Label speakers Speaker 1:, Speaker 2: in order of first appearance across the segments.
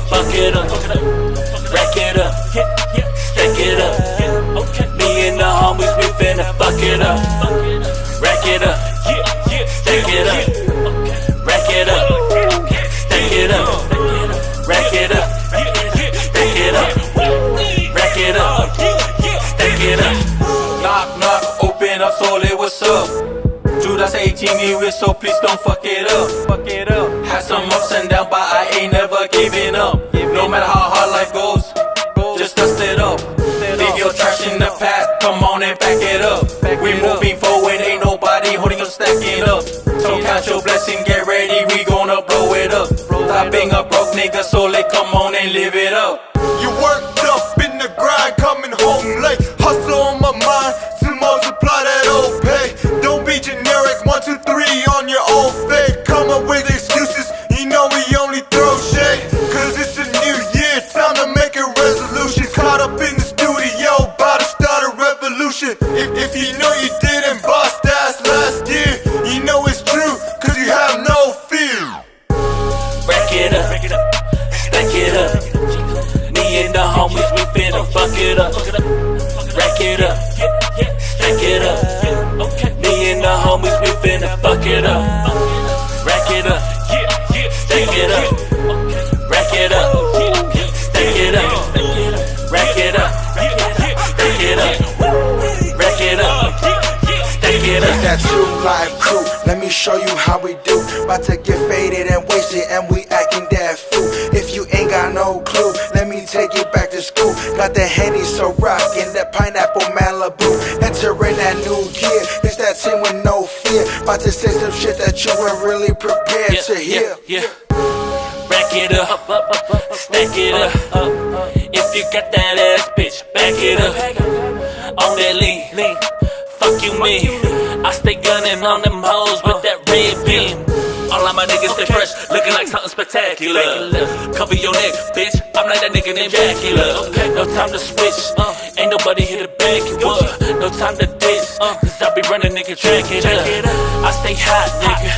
Speaker 1: fuck it up. Rack it up, stack it up. Me and the homies, we finna fuck it up. Rack it up, stack it up. Rack it up, stack it up. Rack it up, stack it up. Rack it up, stack it up. Knock, knock, open up, Sole, what's up? Judas 18 with, so please don't fuck it up. Had some ups and downs, but I ain't never giving up. No matter how hard life goes, just dust it up. Leave your trash in the past, come on and back it up. We moving forward, ain't nobody holding us, stacking up. So count your blessing, get ready, we gonna blow it up. Stop being a broke nigga, Sole, come on and live it up.
Speaker 2: You worked up in the grind, coming home late. Hustle on my mind, to multiply that old pay. Don't be generic, 1, 2, 3 on your own fake. Come up with excuses, you know we only throw shade. Cause it's a new year, time to make a resolution. Caught up in the studio, about to start a revolution. If you know you didn't bust ass last year, you know it's true, cause you have no fear.
Speaker 1: Rack it up, stack it up. Me and the homies, we finna fuck it up. Rack it up, stack it up. Me and the homies, we finna fuck it up. Rack it up, stack it up. Rack it up, stack it up. Rack it up, stack it up. Rack it up, stack it up.
Speaker 3: That true life crew, let me show you how we do. About to get faded and wasted and we acting that fool. If you ain't got no clue, let me take you back to school. Got the Henny so rockin', that pineapple Malibu. Entering that new year, it's that team with no fear. About to say some shit that you weren't really prepared to hear.
Speaker 1: Rack it up, stack it up. If you got that ass, bitch, back it up. On that lean, fuck you mean? I stay gunning on them hoes with that red beam. All of my niggas stay fresh, looking like something spectacular. Cover your neck, bitch, I'm like that nigga named Dracula. No time to switch, ain't nobody here to back you up. No time to ditch, cause I be running, nigga, track it up. I stay hot, nigga,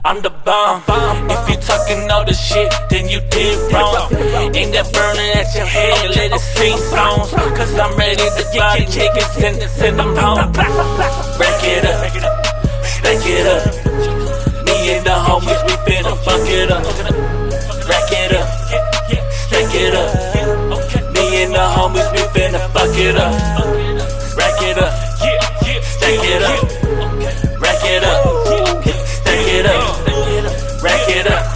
Speaker 1: I'm the bomb. If you talking all this shit, then you did wrong. Ain't that burning at your head, let it sing songs. Cause I'm ready to fly the chickens and send them home. Rack it up, stack it up. Me and the homies, we finna fuck it up. Rack it up, stack it up. Me and the homies, we finna fuck it up. Rack it up, stack it up. Rack it up, stack it up. Rack it up.